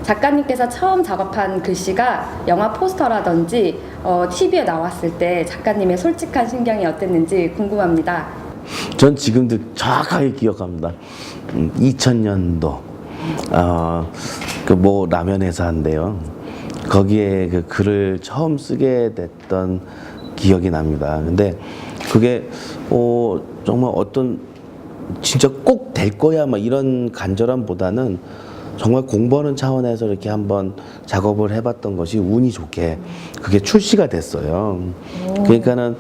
작가님께서 처음 작업한 글씨가 영화 포스터라든지 TV에 나왔을 때 작가님의 솔직한 심경이 어땠는지 궁금합니다. 전 지금도 정확하게 기억합니다. 2000년도 그 뭐 라면 회사인데요. 거기에 그 글을 처음 쓰게 됐던 기억이 납니다. 근데 그게 정말 어떤 진짜 꼭 될 거야 막 이런 간절함보다는 정말 공부하는 차원에서 이렇게 한번 작업을 해봤던 것이 운이 좋게 그게 출시가 됐어요. 그러니까는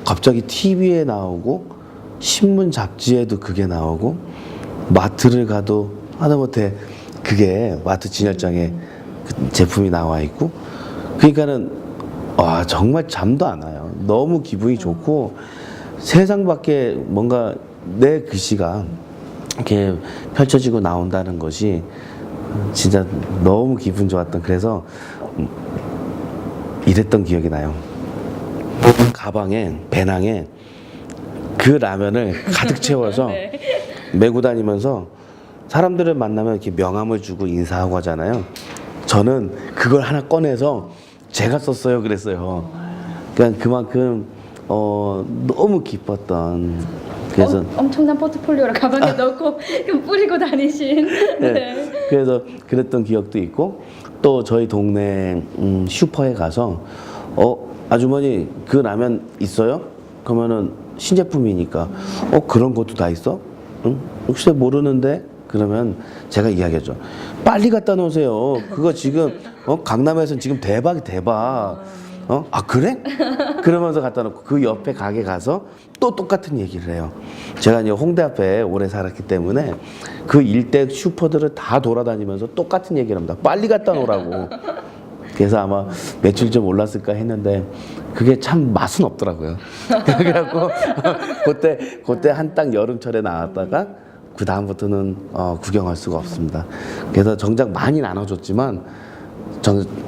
갑자기 TV에 나오고 신문 잡지에도 그게 나오고 마트를 가도 하다못해 그게 마트 진열장에 그 제품이 나와 있고 그러니까는 정말 잠도 안 와요. 너무 기분이 좋고 세상 밖에 뭔가 내 글씨가 이렇게 펼쳐지고 나온다는 것이 진짜 너무 기분 좋았던 그래서 이랬던 기억이 나요. 가방에 배낭에 그 라면을 가득 채워서 네. 메고 다니면서 사람들을 만나면 이렇게 명함을 주고 인사하고 하잖아요. 저는 그걸 하나 꺼내서 제가 썼어요 그랬어요. 그러니까 그만큼 너무 기뻤던 그래서 엄청난 포트폴리오를 가방에 넣고 뿌리고 다니신. 네. 네. 그래서 그랬던 기억도 있고 또 저희 동네 슈퍼에 가서 아주머니 그 라면 있어요? 그러면은 신제품이니까 그런 것도 다 있어? 응? 혹시 모르는데? 그러면 제가 이야기하죠. 빨리 갖다 놓으세요. 그거 지금 강남에서는 지금 대박. 그래? 그러면서 갖다 놓고 그 옆에 가게 가서 또 똑같은 얘기를 해요. 제가 이제 홍대 앞에 오래 살았기 때문에 그 일대 슈퍼들을 다 돌아다니면서 똑같은 얘기를 합니다. 빨리 갖다 놓으라고. 그래서 아마 매출 좀 올랐을까 했는데 그게 참 맛은 없더라고요. 그래갖고 그때 한딱 여름철에 나왔다가 그 다음부터는 구경할 수가 없습니다. 그래서 정작 많이 나눠줬지만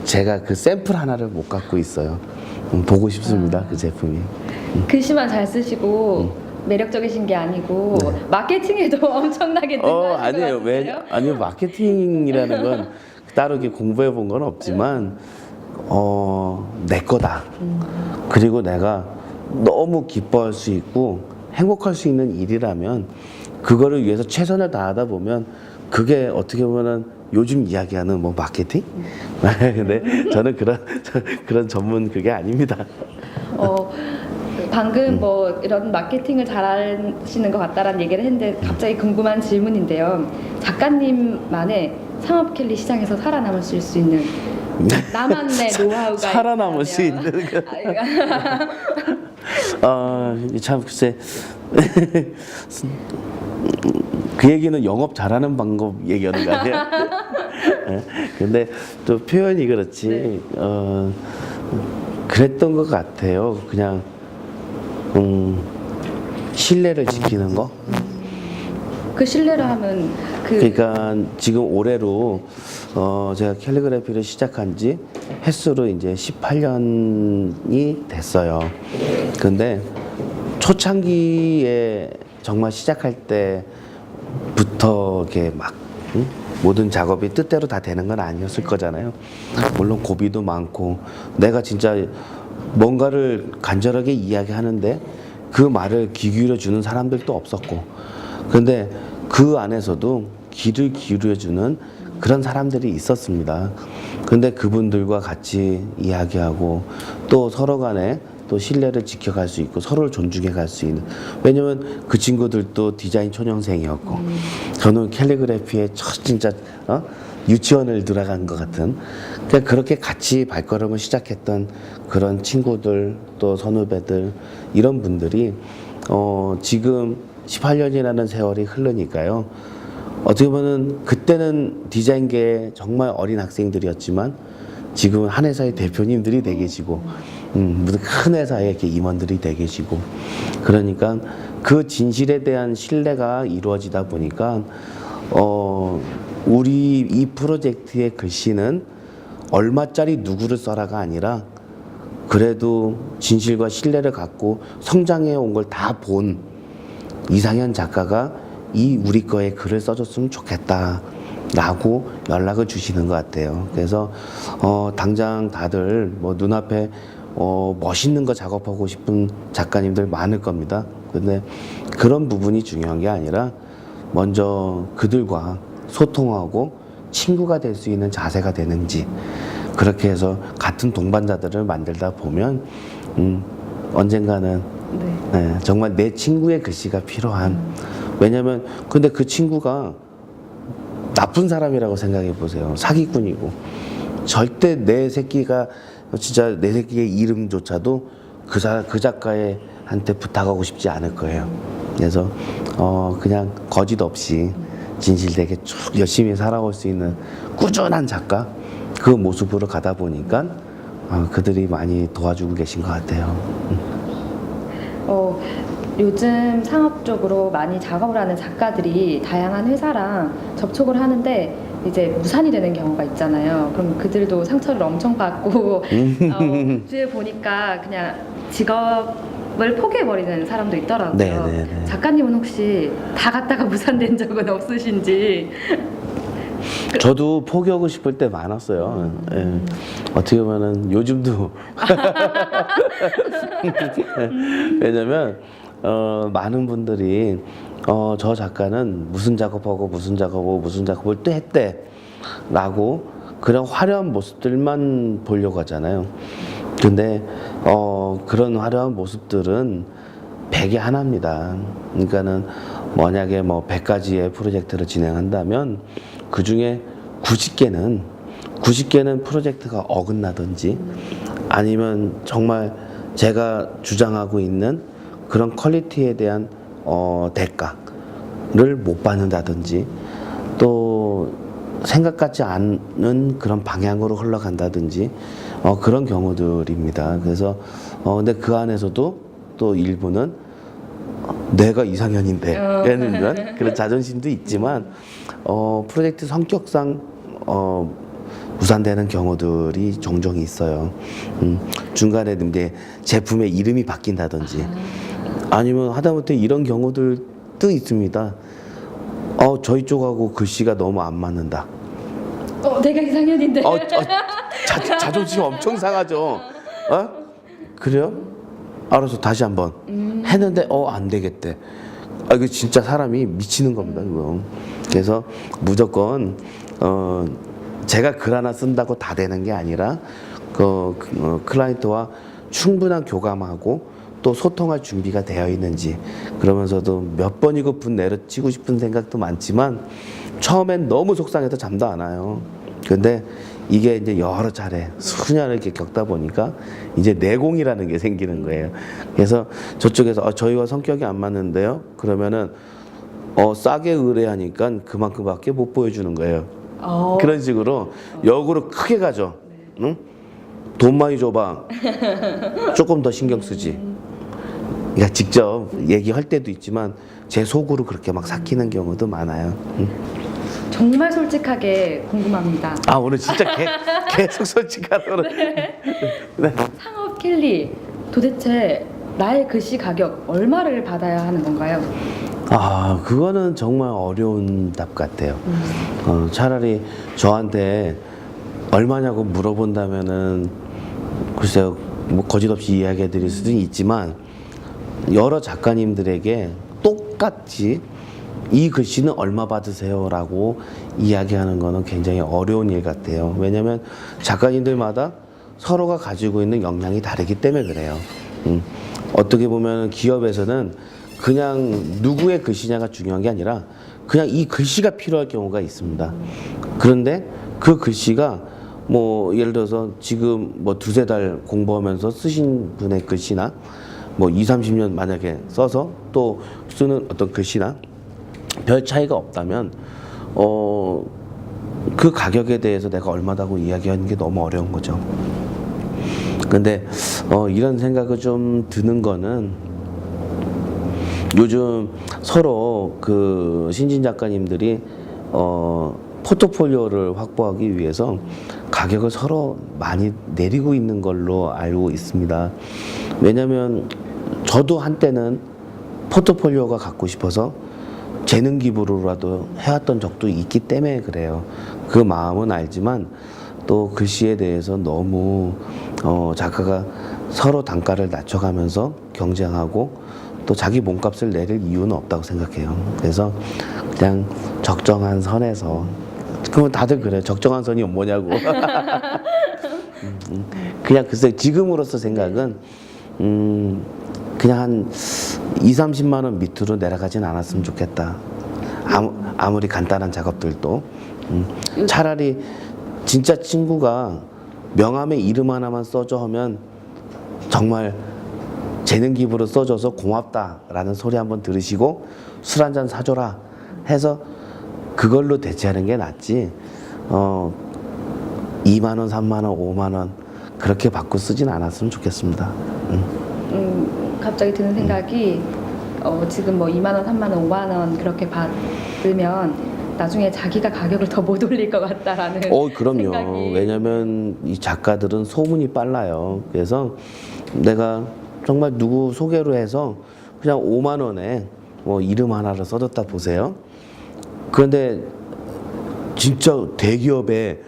제가 그 샘플 하나를 못 갖고 있어요. 보고 싶습니다. 그 제품이. 글씨만 잘 쓰시고 매력적이신 게 아니고 네. 마케팅에도 엄청나게 능하신 아니에요. 것 같은데요? 아니요. 마케팅이라는 건 따로 이렇게 공부해 본 건 없지만 내 거다. 그리고 내가 너무 기뻐할 수 있고 행복할 수 있는 일이라면 그거를 위해서 최선을 다하다 보면 그게 어떻게 보면은 요즘 이야기하는 뭐 마케팅? 근데 저는 그런 전문 그게 아닙니다. 방금 뭐 이런 마케팅을 잘하시는 것 같다라는 얘기를 했는데 갑자기 궁금한 질문인데요. 작가님만의 상업캘리 시장에서 살아남을 수 있는 나만의 노하우가 살아남을 수 있다면? 있는 참 글쎄 그 얘기는 영업 잘하는 방법 얘기하는 거 아니에요? 근데 또 표현이 그렇지 그랬던 것 같아요. 그냥 신뢰를 지키는 거. 그 신뢰를 하면 그러니까 지금 올해로 제가 캘리그래피를 시작한 지 횟수로 이제 18년이 됐어요. 근데 초창기에 정말 시작할 때부터 이렇게 막 모든 작업이 뜻대로 다 되는 건 아니었을 거잖아요. 물론 고비도 많고 내가 진짜 뭔가를 간절하게 이야기하는데 그 말을 귀 기울여 주는 사람들도 없었고 그런데 그 안에서도 귀를 기울여 주는 그런 사람들이 있었습니다. 그런데 그분들과 같이 이야기하고 또 서로 간에 또 신뢰를 지켜갈 수 있고 서로를 존중해 갈 수 있는 왜냐면 그 친구들도 디자인 초년생이었고 저는 캘리그래피에 진짜 유치원을 들어간 것 같은 그러니까 그렇게 같이 발걸음을 시작했던 그런 친구들 또 선후배들 이런 분들이 지금 18년이라는 세월이 흐르니까요. 어떻게 보면 그때는 디자인계에 정말 어린 학생들이었지만 지금은 한 회사의 대표님들이 돼 계시고 무슨 큰 회사의 이렇게 임원들이 돼 계시고 그러니까 그 진실에 대한 신뢰가 이루어지다 보니까 우리 이 프로젝트의 글씨는 얼마짜리 누구를 써라가 아니라 그래도 진실과 신뢰를 갖고 성장해 온 걸 다 본 이상현 작가가 이 우리 거에 글을 써줬으면 좋겠다. 라고 연락을 주시는 것 같아요. 그래서 당장 다들 뭐 눈앞에 멋있는 거 작업하고 싶은 작가님들 많을 겁니다. 근데 그런 부분이 중요한 게 아니라 먼저 그들과 소통하고 친구가 될 수 있는 자세가 되는지, 그렇게 해서 같은 동반자들을 만들다 보면 언젠가는 네, 정말 내 친구의 글씨가 필요한, 왜냐면 근데 그 친구가 나쁜 사람이라고 생각해 보세요. 사기꾼이고 절대 내 새끼가 진짜 내 새끼의 이름조차도 그 작가의 한테 부탁하고 싶지 않을 거예요. 그래서 그냥 거짓 없이 진실되게 쭉 열심히 살아올 수 있는 꾸준한 작가, 그 모습으로 가다 보니까 그들이 많이 도와주고 계신 것 같아요. 요즘 상업적으로 많이 작업을 하는 작가들이 다양한 회사랑 접촉을 하는데 이제 무산이 되는 경우가 있잖아요. 그럼 그들도 상처를 엄청 받고 주위에 보니까 그냥 직업을 포기해버리는 사람도 있더라고요. 네네네. 작가님은 혹시 다 갔다가 무산된 적은 없으신지? 저도 포기하고 싶을 때 많았어요. 예. 어떻게 보면은 요즘도 왜냐면 많은 분들이 저 작가는 무슨 작업하고 무슨 작업을 또 했대 라고 그런 화려한 모습들만 보려고 하잖아요. 근데 그런 화려한 모습들은 100에 하나입니다. 그러니까는 만약에 뭐 100가지의 프로젝트를 진행한다면 그 중에 90개는 프로젝트가 어긋나든지, 아니면 정말 제가 주장하고 있는 그런 퀄리티에 대한 대가를 못 받는다든지, 또 생각 같지 않은 그런 방향으로 흘러간다든지, 그런 경우들입니다. 그래서 근데 그 안에서도 또 일부는 내가 이상현인데 라는 그런 자존심도 있지만 프로젝트 성격상 무산되는 경우들이 종종 있어요. 중간에 이제 제품의 이름이 바뀐다든지, 아니면 하다못해 이런 경우들도 있습니다. 저희 쪽하고 글씨가 너무 안 맞는다. 내가 이상현인데. 자존심 엄청 상하죠. 그래요? 알아서 다시 한번 했는데 안 되겠대. 이거 진짜 사람이 미치는 겁니다, 이거. 그래서 무조건 제가 글 하나 쓴다고 다 되는 게 아니라 클라이언트와 충분한 교감하고 또 소통할 준비가 되어 있는지, 그러면서도 몇 번이고 분 내려치고 싶은 생각도 많지만 처음엔 너무 속상해서 잠도 안 와요. 근데 이게 이제 여러 차례 수년을 이렇게 겪다 보니까 이제 내공이라는 게 생기는 거예요. 그래서 저쪽에서 저희와 성격이 안 맞는데요, 그러면은 싸게 의뢰하니까 그만큼밖에 못 보여주는 거예요. 그런 식으로 역으로 크게 가죠. 응? 돈 많이 줘봐. 조금 더 신경 쓰지. 그러니까 직접 얘기할 때도 있지만 제 속으로 그렇게 막 삭히는 경우도 많아요. 응? 정말 솔직하게 궁금합니다. 오늘 진짜 계속 솔직하도록. 네. 상업 켈리, 도대체 나의 글씨 가격 얼마를 받아야 하는 건가요? 그거는 정말 어려운 답 같아요. 차라리 저한테 얼마냐고 물어본다면은 글쎄요, 뭐 거짓 없이 이야기해 드릴 수도 있지만, 여러 작가님들에게 똑같이 이 글씨는 얼마 받으세요 라고 이야기하는 거는 굉장히 어려운 일 같아요. 왜냐면 작가님들마다 서로가 가지고 있는 역량이 다르기 때문에 그래요. 어떻게 보면 기업에서는 그냥 누구의 글씨냐가 중요한 게 아니라 그냥 이 글씨가 필요할 경우가 있습니다. 그런데 그 글씨가 뭐 예를 들어서 지금 뭐 두세 달 공부하면서 쓰신 분의 글씨나 뭐 20-30년 만약에 써서 또 쓰는 어떤 글씨나 별 차이가 없다면 그 가격에 대해서 내가 얼마다고 이야기하는 게 너무 어려운 거죠. 근데 이런 생각을 좀 드는 거는, 요즘 서로 그 신진 작가님들이 포트폴리오를 확보하기 위해서 가격을 서로 많이 내리고 있는 걸로 알고 있습니다. 왜냐면 저도 한때는 포트폴리오가 갖고 싶어서 재능 기부로라도 해왔던 적도 있기 때문에 그래요. 그 마음은 알지만 또 글씨에 대해서 너무 작가가 서로 단가를 낮춰가면서 경쟁하고 또 자기 몸값을 내릴 이유는 없다고 생각해요. 그래서 그냥 적정한 선에서, 그러면 다들 그래요. 적정한 선이 뭐냐고. 그냥 글쎄 지금으로서 생각은 그냥 한 2, 30만 원 밑으로 내려가진 않았으면 좋겠다. 아무리 간단한 작업들도 차라리 진짜 친구가 명함에 이름 하나만 써줘 하면 정말 재능 기부로 써줘서 고맙다라는 소리 한번 들으시고 술 한잔 사줘라 해서 그걸로 대체하는 게 낫지. 2만 원, 3만 원, 5만 원 그렇게 받고 쓰진 않았으면 좋겠습니다. 갑자기 드는 생각이 지금 뭐 2만 원, 3만 원, 5만 원 그렇게 받으면 나중에 자기가 가격을 더 못 올릴 것 같다라는 그럼요. 생각이. 왜냐면 이 작가들은 소문이 빨라요. 그래서 내가 정말 누구 소개로 해서 그냥 5만 원에 뭐 이름 하나를 써줬다 보세요. 그런데 진짜 대기업에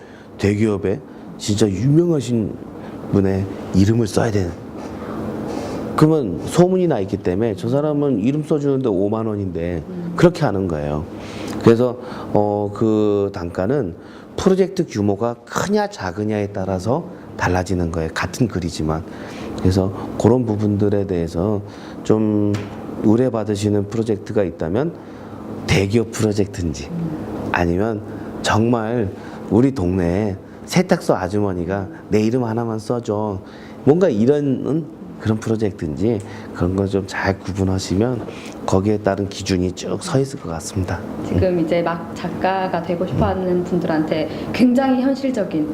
진짜 유명하신 분의 이름을 써야 되는. 그러면 소문이 나 있기 때문에 저 사람은 이름 써주는데 5만 원인데 그렇게 하는 거예요. 그래서 그 단가는 프로젝트 규모가 크냐 작으냐에 따라서 달라지는 거예요. 같은 글이지만. 그래서 그런 부분들에 대해서 좀 의뢰받으시는 프로젝트가 있다면 대기업 프로젝트인지 아니면 정말 우리 동네에 세탁소 아주머니가 내 이름 하나만 써줘 뭔가 이런 그런 프로젝트인지 그런 걸 좀 잘 구분하시면 거기에 따른 기준이 쭉 서 있을 것 같습니다. 지금 이제 막 작가가 되고 싶어하는 분들한테 굉장히 현실적인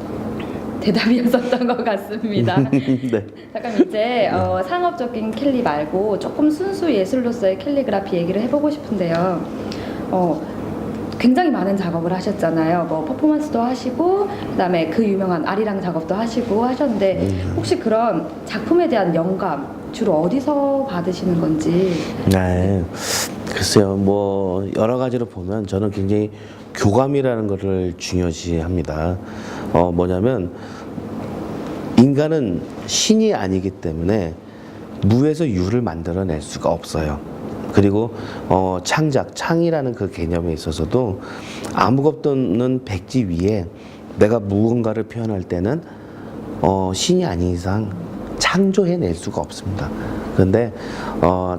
대답이었었던 것 같습니다. 네. 잠깐 이제 상업적인 캘리 말고 조금 순수 예술로서의 캘리그라피 얘기를 해보고 싶은데요. 굉장히 많은 작업을 하셨잖아요. 뭐 퍼포먼스도 하시고 그다음에 그 유명한 아리랑 작업도 하시고 하셨는데 혹시 그런 작품에 대한 영감 주로 어디서 받으시는 건지? 네. 글쎄요. 뭐 여러 가지로 보면 저는 굉장히 교감이라는 것을 중요시합니다. 뭐냐면 인간은 신이 아니기 때문에 무에서 유를 만들어낼 수가 없어요. 그리고 창이라는 그 개념에 있어서도 아무것도 없는 백지 위에 내가 무언가를 표현할 때는 신이 아닌 이상 창조해낼 수가 없습니다. 그런데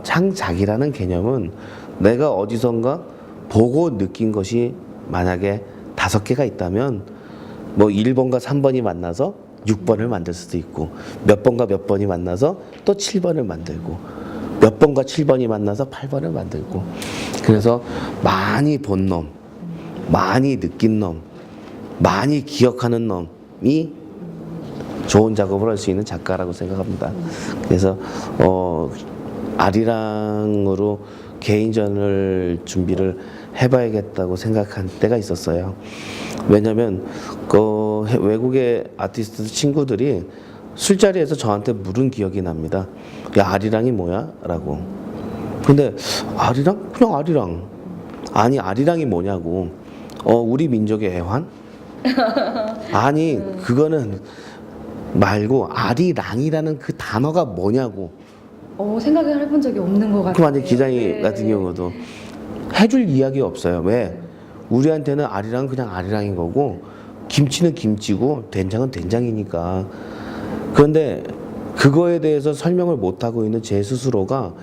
창작이라는 개념은 내가 어디선가 보고 느낀 것이 만약에 5개가 있다면 뭐 1번과 3번이 만나서 6번을 만들 수도 있고 몇 번과 몇 번이 만나서 또 7번을 만들고 몇 번과 7번이 만나서 8번을 만들고 그래서 많이 본 놈, 많이 느낀 놈, 많이 기억하는 놈이 좋은 작업을 할 수 있는 작가라고 생각합니다. 그래서 아리랑으로 개인전을 준비를 해봐야겠다고 생각한 때가 있었어요. 왜냐면 외국의 아티스트 친구들이 술자리에서 저한테 물은 기억이 납니다. 야, 아리랑이 뭐야? 라고. 근데 아리랑? 그냥 아리랑. 아니, 아리랑이 뭐냐고. 우리 민족의 애환? 아니, 그거는 말고 아리랑이라는 그 단어가 뭐냐고. 생각을 해본 적이 없는 것 같아요. 그 만약 기장이 네. 같은 경우도 해줄 이야기가 없어요. 왜? 우리한테는 아리랑은 그냥 아리랑인 거고 김치는 김치고 된장은 된장이니까. 그런데 그거에 대해서 설명을 못하고 있는 제 스스로가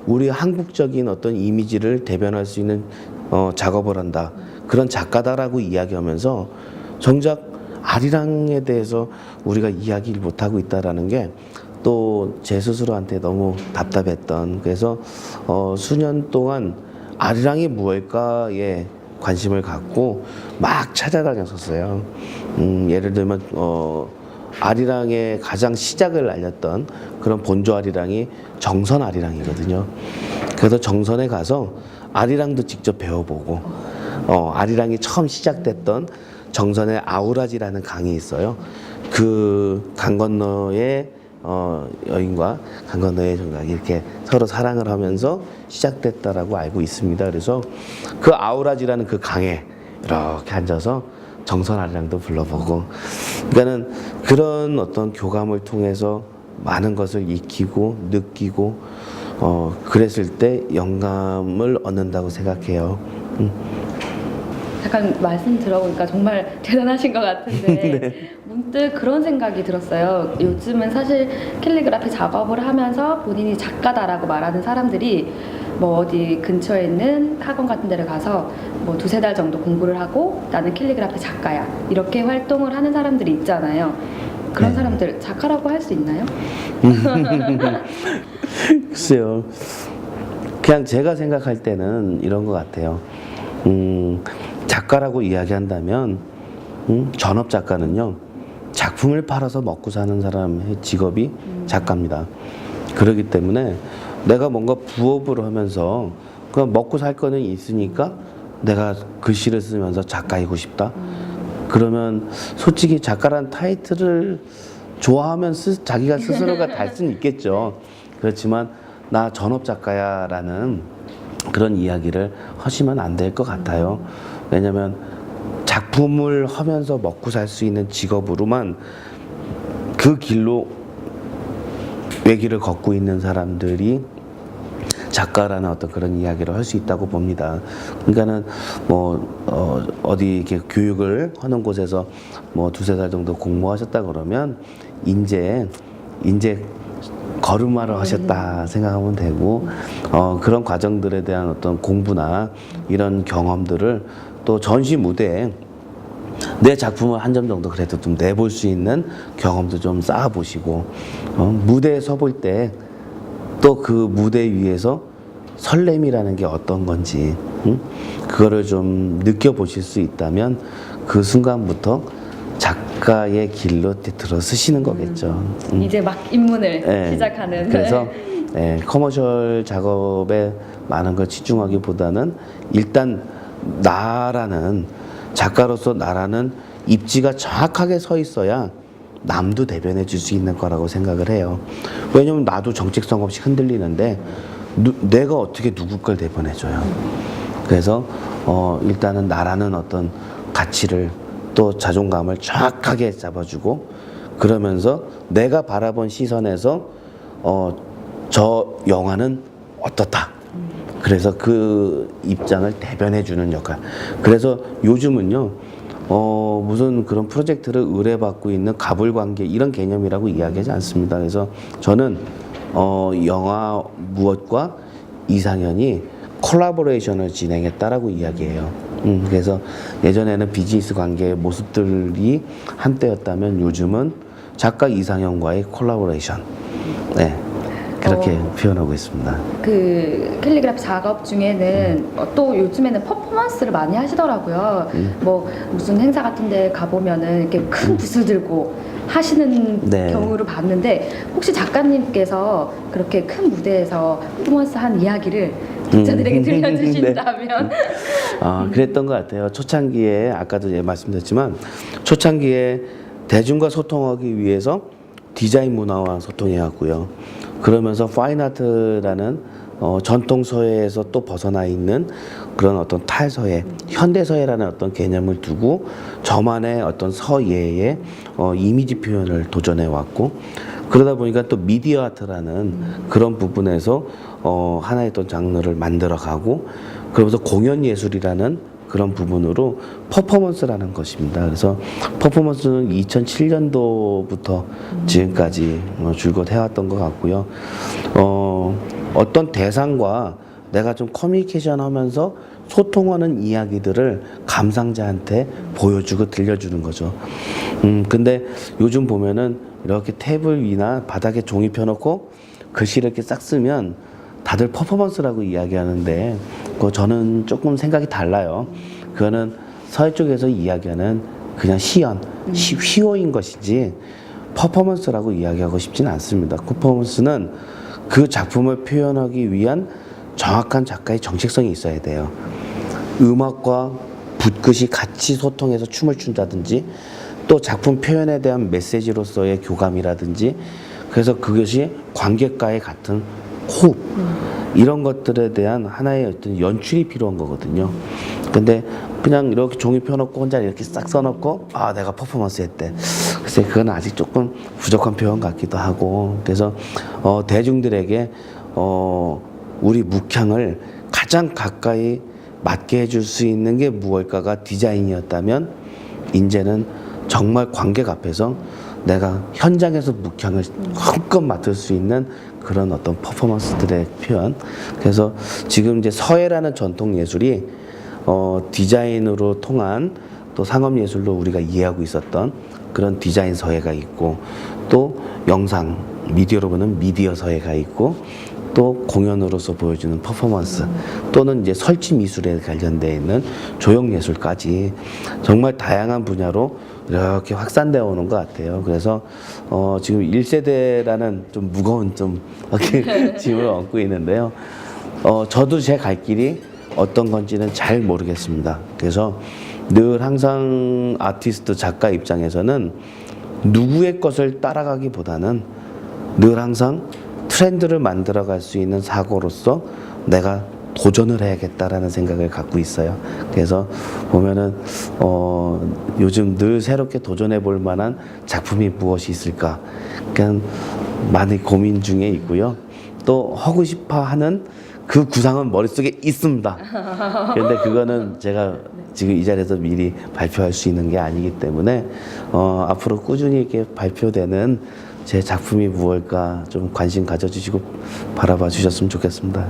우리 한국적인 어떤 이미지를 대변할 수 있는 작업을 한다. 그런 작가다라고 이야기하면서 정작 아리랑에 대해서 우리가 이야기를 못하고 있다라는 게 또 제 스스로한테 너무 답답했던. 그래서 수년 동안 아리랑이 무엇일까에 관심을 갖고 막 찾아다녔었어요. 예를 들면 아리랑의 가장 시작을 알렸던 그런 본조 아리랑이 정선 아리랑이거든요. 그래서 정선에 가서 아리랑도 직접 배워보고 아리랑이 처음 시작됐던 정선의 아우라지라는 강이 있어요. 그 강 건너에 여인과 강건호의 정각이 이렇게 서로 사랑을 하면서 시작됐다라고 알고 있습니다. 그래서 그 아우라지라는 그 강에 이렇게 앉아서 정선아리랑도 불러보고, 그러니까는 그런 어떤 교감을 통해서 많은 것을 익히고 느끼고 그랬을 때 영감을 얻는다고 생각해요. 잠깐 말씀 들어보니까 정말 대단하신 것 같은데 네. 문득 그런 생각이 들었어요. 요즘은 사실 캘리그라피 작업을 하면서 본인이 작가다라고 말하는 사람들이 뭐 어디 근처에 있는 학원 같은 데를 가서 뭐 2-3달 정도 공부를 하고 나는 캘리그라피 작가야 이렇게 활동을 하는 사람들이 있잖아요. 그런 네. 사람들 작가라고 할 수 있나요? 글쎄요. 그냥 제가 생각할 때는 이런 것 같아요. 작가라고 이야기한다면 전업 작가는요, 작품을 팔아서 먹고 사는 사람의 직업이 작가입니다. 그렇기 때문에 내가 뭔가 부업으로 하면서 그냥 먹고 살 거는 있으니까 내가 글씨를 쓰면서 작가이고 싶다. 그러면 솔직히 작가란 타이틀을 좋아하면 자기가 스스로가 달 수는 있겠죠. 그렇지만 나 전업 작가야라는 그런 이야기를 하시면 안 될 것 같아요. 왜냐면 작품을 하면서 먹고 살 수 있는 직업으로만 그 길로 외길을 걷고 있는 사람들이 작가라는 어떤 그런 이야기를 할 수 있다고 봅니다. 그러니까는 뭐 어디 이렇게 교육을 하는 곳에서 뭐 2-3달 정도 공부하셨다 그러면 이제 걸음마를 하셨다 생각하면 되고, 그런 과정들에 대한 어떤 공부나 이런 경험들을 또 전시 무대에 내 작품을 한 점 정도 그래도 좀 내볼 수 있는 경험도 좀 쌓아보시고, 무대에 서볼 때 또 그 무대 위에서 설렘이라는 게 어떤 건지 그거를 좀 느껴보실 수 있다면 그 순간부터 작가의 길로 들어서시는 거겠죠. 이제 막 입문을 네. 시작하는. 그래서 커머셜 작업에 많은 걸 치중하기보다는 일단 나라는 작가로서 나라는 입지가 정확하게 서 있어야 남도 대변해 줄 수 있는 거라고 생각을 해요. 왜냐면 나도 정체성 없이 흔들리는데 내가 어떻게 누구 걸 대변해 줘요. 그래서 일단은 나라는 어떤 가치를 또 자존감을 정확하게 잡아주고, 그러면서 내가 바라본 시선에서 저 영화는 어떻다. 그래서 그 입장을 대변해 주는 역할. 그래서 요즘은요, 무슨 그런 프로젝트를 의뢰받고 있는 갑을관계 이런 개념이라고 이야기하지 않습니다. 그래서 저는 영화 무엇과 이상현이 콜라보레이션을 진행했다라고 이야기해요. 그래서 예전에는 비즈니스 관계의 모습들이 한때였다면 요즘은 작가 이상현과의 콜라보레이션. 네. 그렇게 표현하고 있습니다. 그 캘리그라피 작업 중에는 또 요즘에는 퍼포먼스를 많이 하시더라고요. 뭐 무슨 행사 같은 데 가보면은 이렇게 큰 붓을 들고 하시는 네. 경우를 봤는데, 혹시 작가님께서 그렇게 큰 무대에서 퍼포먼스 한 이야기를 독자들에게 들려주신다면? 그랬던 것 같아요. 초창기에 아까도 말씀드렸지만 초창기에 대중과 소통하기 위해서 디자인 문화와 소통해왔고요. 그러면서 파인아트라는 전통 서예에서 또 벗어나 있는 그런 어떤 탈서예, 현대서예라는 어떤 개념을 두고 저만의 어떤 서예의 이미지 표현을 도전해 왔고, 그러다 보니까 또 미디어 아트라는 그런 부분에서 하나의 또 장르를 만들어 가고, 그러면서 공연 예술이라는 그런 부분으로 퍼포먼스라는 것입니다. 그래서 퍼포먼스는 2007년도부터 지금까지 줄곧 해왔던 것 같고요. 어떤 대상과 내가 좀 커뮤니케이션 하면서 소통하는 이야기들을 감상자한테 보여주고 들려주는 거죠. 근데 요즘 보면은 이렇게 테이블 위나 바닥에 종이 펴놓고 글씨를 이렇게 싹 쓰면 다들 퍼포먼스라고 이야기하는데, 저는 조금 생각이 달라요. 그거는 서예 쪽에서 이야기하는 그냥 시연, 휘호인 것이지 퍼포먼스라고 이야기하고 싶지는 않습니다. 퍼포먼스는 그 작품을 표현하기 위한 정확한 작가의 정체성이 있어야 돼요. 음악과 붓끝이 같이 소통해서 춤을 춘다든지, 또 작품 표현에 대한 메시지로서의 교감이라든지, 그래서 그것이 관객과의 같은 호흡 이런 것들에 대한 하나의 어떤 연출이 필요한 거거든요. 근데 그냥 이렇게 종이 펴놓고 혼자 이렇게 싹 써놓고 아 내가 퍼포먼스 했대. 글쎄 그건 아직 조금 부족한 표현 같기도 하고 그래서 대중들에게 우리 묵향을 가장 가까이 맞게 해줄 수 있는 게 무엇일까가 디자인이었다면 이제는 정말 관객 앞에서 내가 현장에서 묵향을 한껏 맡을 수 있는 그런 어떤 퍼포먼스들의 표현. 그래서 지금 이제 서예라는 전통 예술이 디자인으로 통한 또 상업 예술로 우리가 이해하고 있었던 그런 디자인 서예가 있고 또 영상 미디어로 보는 미디어 서예가 있고 또 공연으로서 보여주는 퍼포먼스 또는 이제 설치 미술에 관련되어 있는 조형 예술까지 정말 다양한 분야로 이렇게 확산되어 오는 것 같아요. 그래서 지금 1세대라는 좀 무거운 좀 이렇게 짐을 얻고 있는데요. 저도 제 갈 길이 어떤 건지는 잘 모르겠습니다. 그래서 늘 항상 아티스트 작가 입장에서는 누구의 것을 따라가기보다는 늘 항상 트렌드를 만들어 갈 수 있는 사고로서 내가 도전을 해야겠다라는 생각을 갖고 있어요. 그래서 보면은 요즘 늘 새롭게 도전해 볼 만한 작품이 무엇이 있을까 그냥 많이 고민 중에 있고요. 또 하고 싶어 하는 그 구상은 머릿속에 있습니다. 그런데 그거는 제가 지금 이 자리에서 미리 발표할 수 있는 게 아니기 때문에 앞으로 꾸준히 이렇게 발표되는 제 작품이 무엇일까 좀 관심 가져주시고 바라봐 주셨으면 좋겠습니다.